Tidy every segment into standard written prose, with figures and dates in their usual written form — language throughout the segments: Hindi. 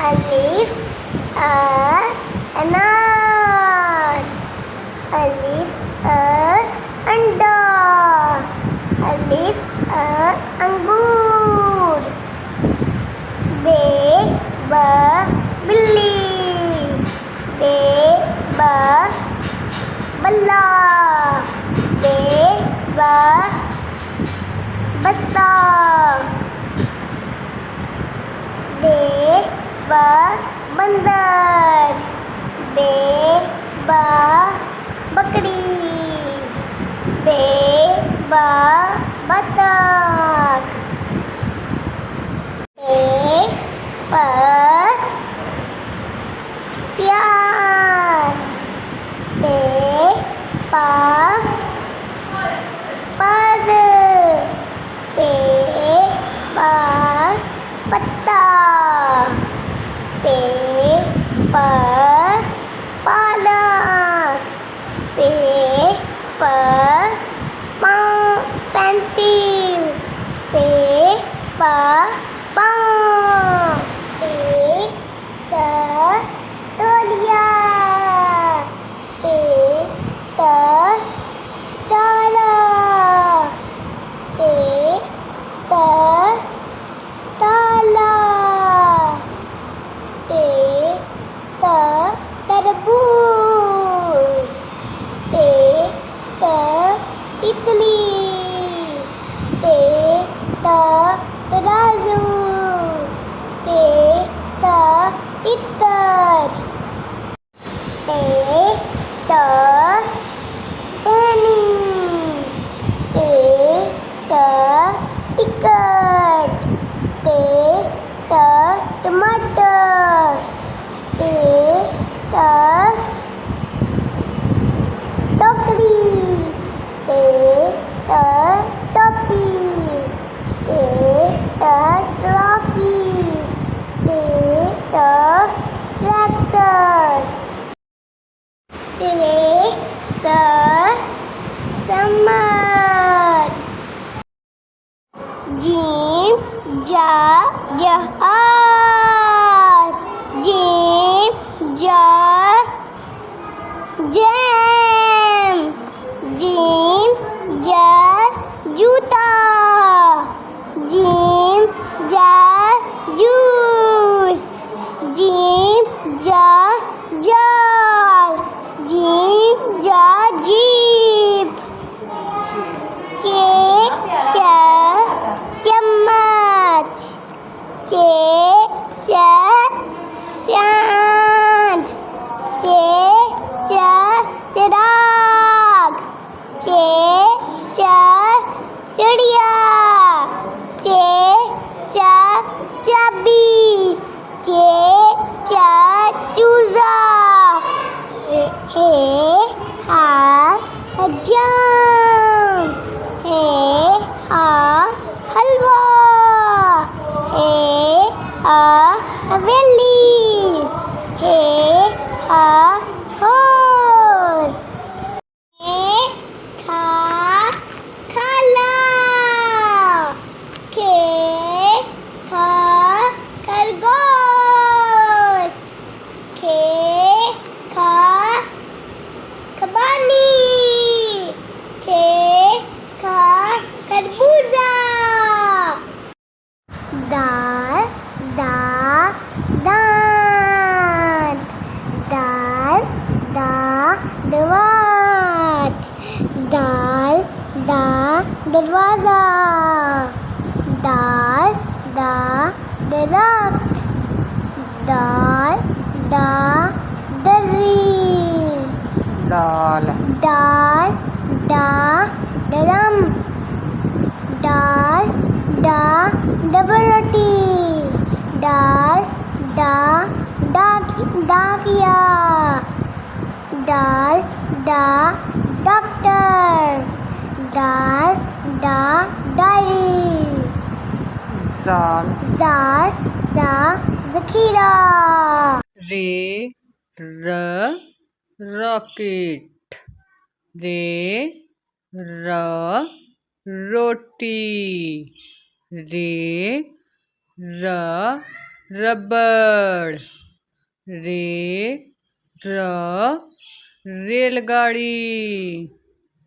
अलिफ अनार, अलिफ अंडा, अलिफ अंगूर, बे बिल्ली, बे बल्ला, बे बस्ता, बे बंदर, बे बकरी, बे बतख, पे प्याज, पे पर, पे पत्ता, पे पालक, पे पेंसिल, पे पाँव, पे तौलिया, पे ताला, पे ताला, पे तरबूज, पे तितली, पे तराजू, पे तितर, पे टहनी, पे टिकट, पे टमाटर, पे टोकरी, पे टोपी, पे ट्रॉफी, पे ट्रैक्टर, से समर, जीम जहाज, जीम जैम, जीम जूता, जीम जूस, जीम जाल, जीम जीप, चम्मच, चांद, चिराग, चिड़िया, चाबी, चूजा, जाम, हलवा, हवेली, होश, खाला, खरगोश, खबानी, खरबूजा, दाल, दांत, दवात, दरवाजा, दरख्त, दर्जी, डरम, डबल रोटी, डाकिया, डॉक्टर, डायरी, जखीरा, रॉकेट, रोटी, रबड़। रे र रेलगाड़ी।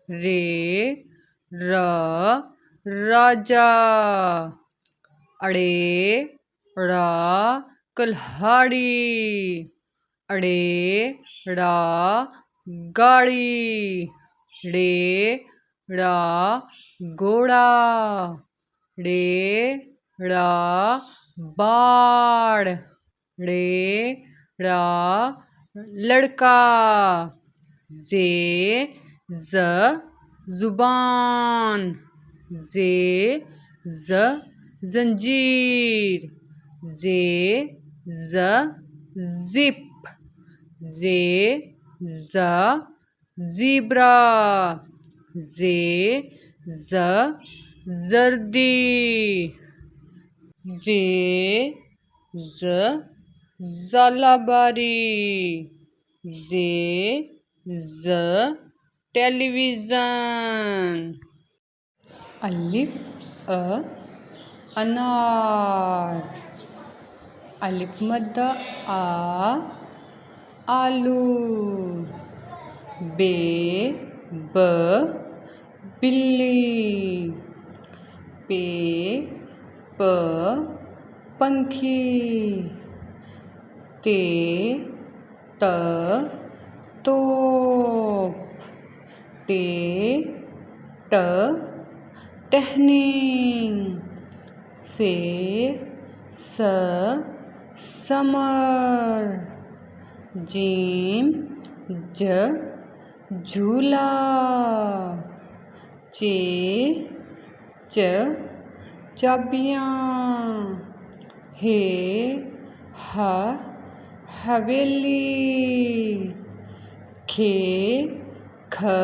रे र राजा। अड़े ड़ा कल्हाड़ी। अड़े ड़ा गाड़ी। ड़े ड़ा घोड़ा। ड़े ड़ा बाड़। ड़े ड़ा लड़का। जे ज जुबान। जे ज जंजीर। जे ज जिप। जे ज ज़ीब्रा। जे ज जर्दी। जे ज ज़ालाबारी। जे ज टेलीविज़न। अलिफ अ अनार। अलिफ मद्दा आ आलू। बे ब बिल्ली। पे प पंखी। ते त तोप। टे ट टहनी। से स समर। जीम ज झूला। चे च चाबियाँ। हे ह हवेली। खे ख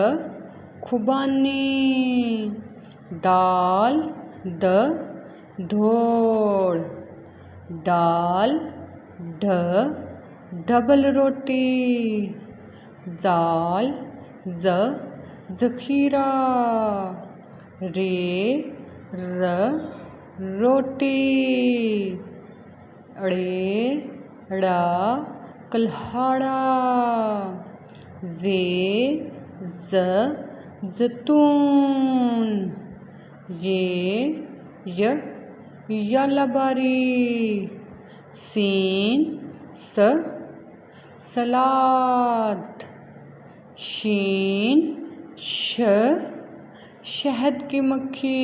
खुबानी। दाल द धोड़। डाल ढ डबल रोटी। जाल ज ज़ख़ीरा। रे र रोटी। अड़े ड़ा कल्हाड़ा। जे ज जैतून। ये य यालाबारी। सीन स सलाद। शीन श शहद की मक्खी।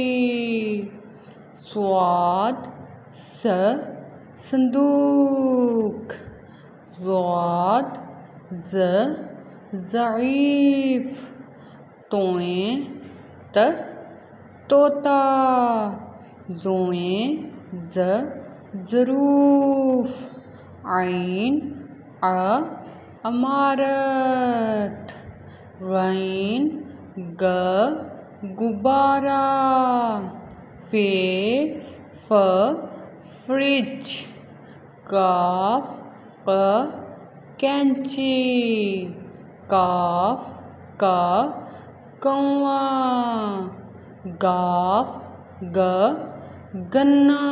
स्वाद स संदूक। ज़्वाद ज़ ज़ईफ़। तोएं त तोता। ज़ोएं ज़ ज़रूफ़। आइन अ अमारत। गैन ग गुब्बारा। फे फ फ्रिज। काफ क कैंची। काफ का कौआ। गाफ ग गन्ना।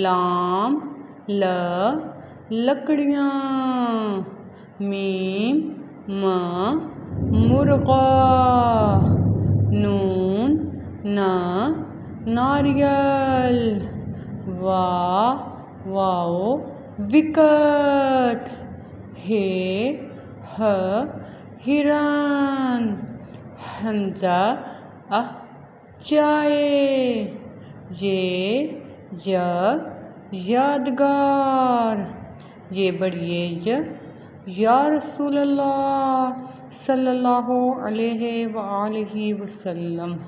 लाम ल लकड़ियाँ। मीम म मुर्गा। नून न नारियल। वाओ विकट। हे ह हिरन। हमजा अ चाय। ये य यादगार। ये बढ़िए या रसूल अल्लाह सल्लल्लाहु अलैहि वआलिहि वसल्लम।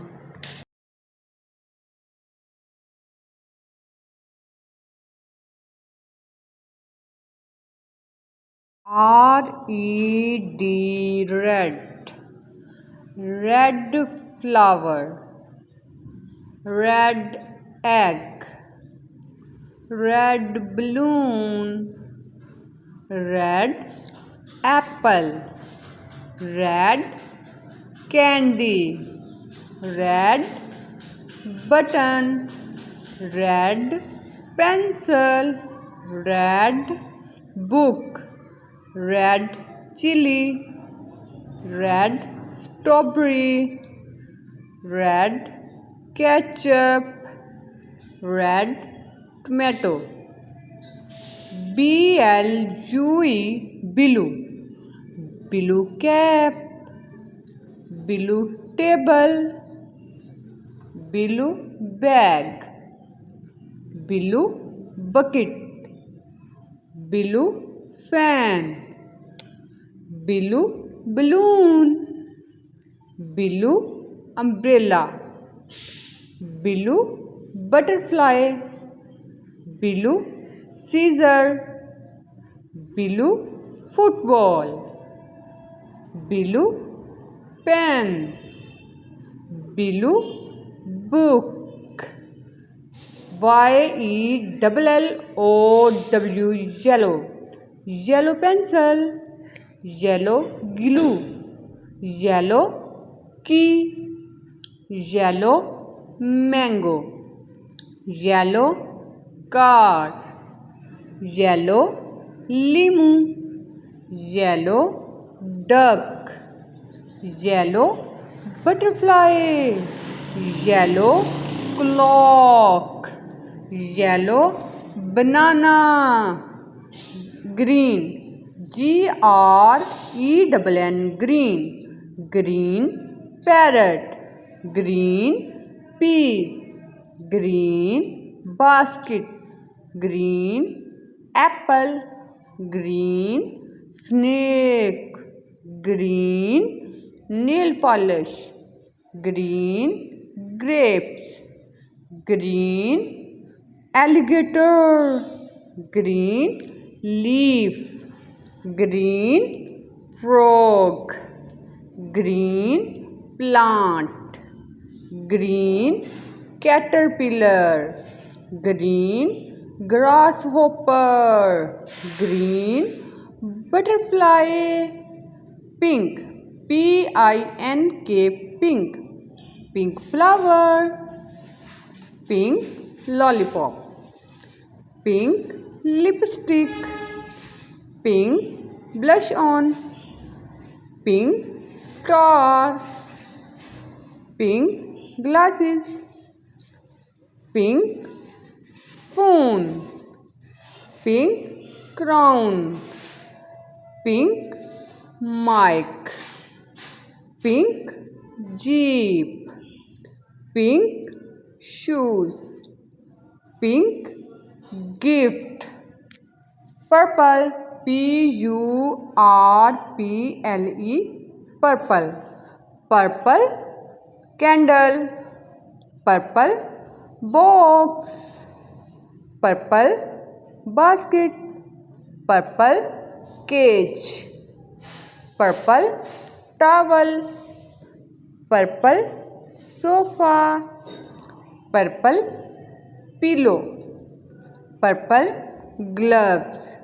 RED red. Red flower. Red egg. Red balloon. Red apple. Red candy. Red button. Red pencil. Red book. Red chili. Red strawberry. Red ketchup. Red tomato. BLUE blue. Blue cap. Blue table. Blue bag. Blue bucket. Blue fan. Blue balloon. Blue umbrella. Blue butterfly. Blue scissor. Blue football. Blue pen. Blue book. YELLOW yellow. Yellow pencil. Yellow glue. Yellow key. Yellow mango. Yellow car. Yellow limu. Yellow duck. Yellow butterfly. Yellow clock. Yellow banana. Green. GREEN green. Green parrot. Green peas. Green basket. Green apple. Green snake. Green nail polish. Green grapes. Green alligator. Green leaf. Green frog. Green plant. Green caterpillar. Green grasshopper. Green butterfly. Pink. PINK pink. Pink flower. Pink lollipop. Pink lipstick. Pink blush on. Pink star. Pink glasses. Pink phone. Pink crown. Pink mic. Pink jeep. Pink shoes. Pink gift. Purple. PURPLE purple. Purple candle. Purple box. Purple basket. Purple cage. Purple towel. Purple sofa. Purple pillow. Purple gloves.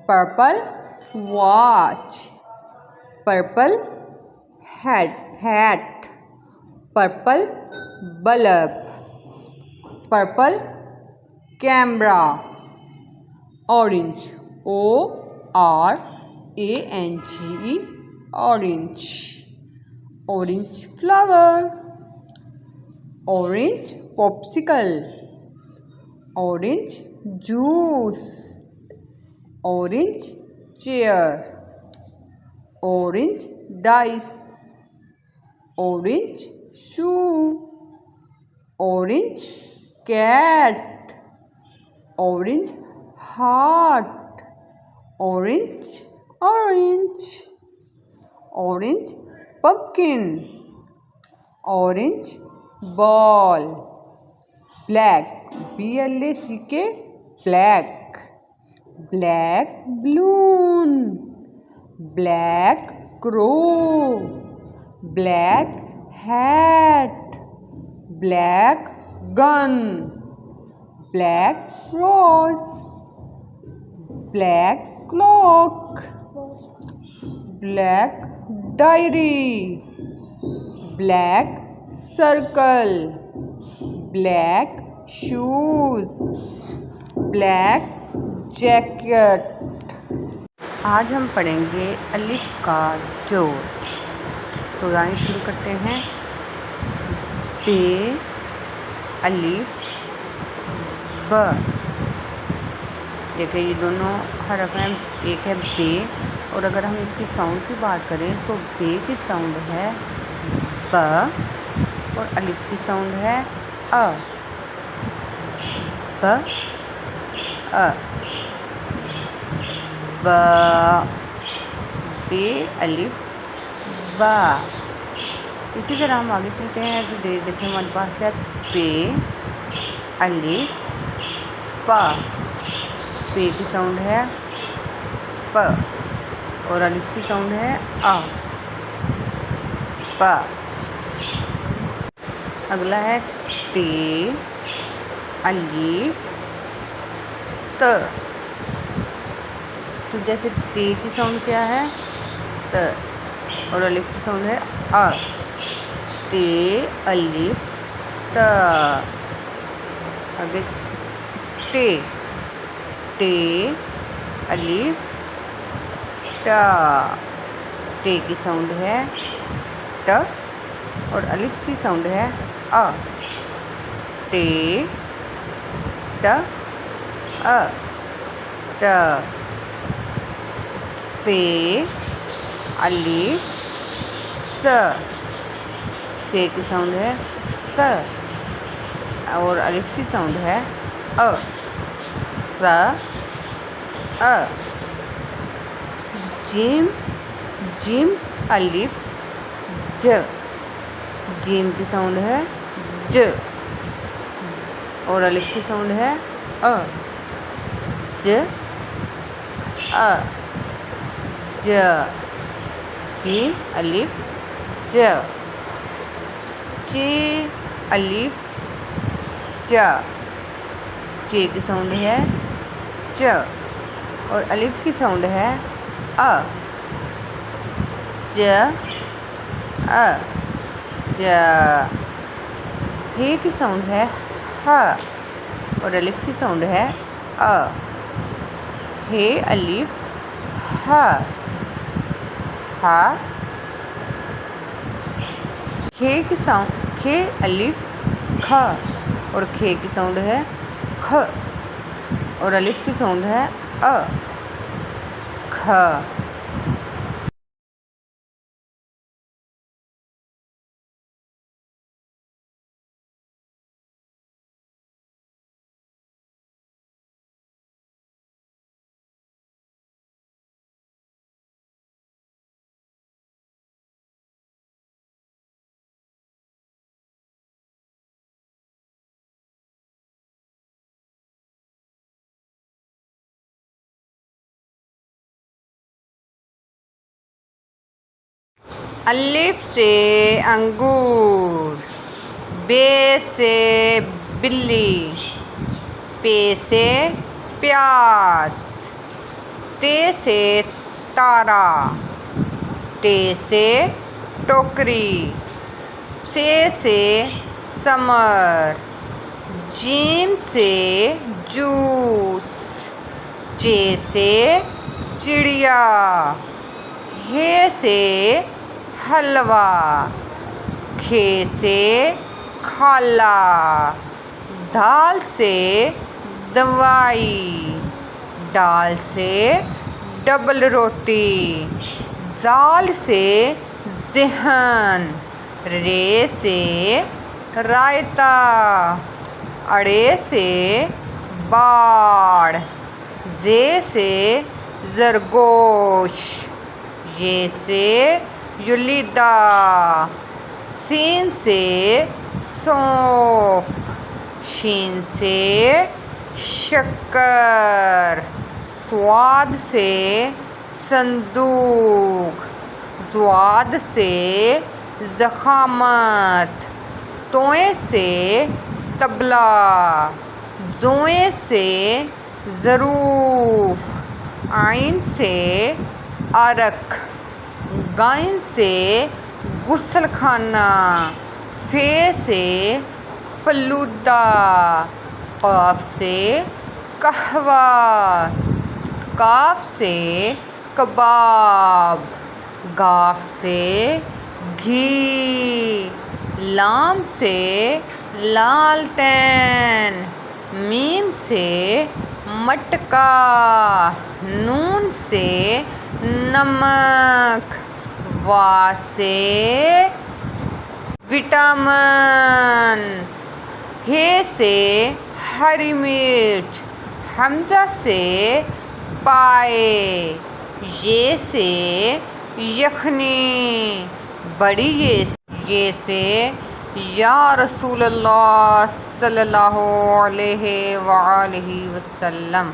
Purple watch. Purple hat. Purple bulb. Purple camera. Orange. ORANGE orange. Orange flower. Orange popsicle. Orange juice. Orange chair. Orange dice. Orange shoe. Orange cat. Orange heart. Orange orange pumpkin. Orange ball. Black. BLACK black. Black balloon. Black crow. Black hat. Black gun. Black rose. Black clock. Black diary. Black circle. Black shoes. Black jacket. आज हम पढ़ेंगे अलिफ का जोड़। तो आइए शुरू करते हैं। बे, अलिफ, ब। देखिए ये दोनों हरफ हैं, एक है बे, और अगर हम इसकी साउंड की बात करें तो बे की साउंड है ब और अलिफ की साउंड है अ। ब अ, ब, बे, अलिफ, बा। इसी तरह हम आगे चलते हैं तो देखिए हमारे पास है पे, अलिफ, पा। पे की साउंड है प और अलिफ की साउंड है आ, प। अगला है ते, अलिफ, त। तो जैसे ते की साउंड क्या है त और अलिफ की साउंड है आ। ते, अलिफ, त। आगे टे, टे, अलिफ, टा। टे की साउंड है ट और अलिफ की साउंड है अ। टे, ट, अ, ट। से, अलिफ, स। से की साउंड है स और अलिफ की साउंड है अ। स, अ। जिम, जिम, अलिफ, ज। जिम की साउंड है ज और अलिफ की साउंड है अ। ज, अ, ज। जिम, अलिफ, ज। चे, अलिफ, च। चे की साउंड है च और अलिफ की साउंड है अ। ज, अ, ज। हे की साउंड है ह और अलिफ की साउंड है अ। हे, अलिफ, ह, ह। खे की साउंड खे, अलिफ, ख और खे की साउंड है ख और अलिफ की साउंड है अ, ख। अलिफ से अंगूर, बे से बिल्ली, पे से प्यास, ते से तारा, टे से टोकरी, से समर, जीम से जूस, चे से चिड़िया, हे से हलवा, खे से खाला, दाल से दवाई, दाल से डबल रोटी, जाल से ज़हन, रे से रायता, अड़े से बाड़, जे से जरगोश, ये से युलिदा, सीन से सौंफ, शीन से शक्कर, स्वाद से संदूक, ज़्वाद से ज़खामत, तोए से तबला, जोए से ज़रूफ, आइन से अरक, गाइन से गुस्लखाना, फे से फलूदा, क़ाफ से कहवा। काफ से कबाब। गाफ से घी। लाम से लालटेन। मीम से मटका। नून से नमक। वा से विटामिन। हे से हरी मिर्च। हमजा से पाए। ये से यखनी। बड़ी ये से या रसूल अल्लाह सल्लल्लाहु अलैहि वसल्लम।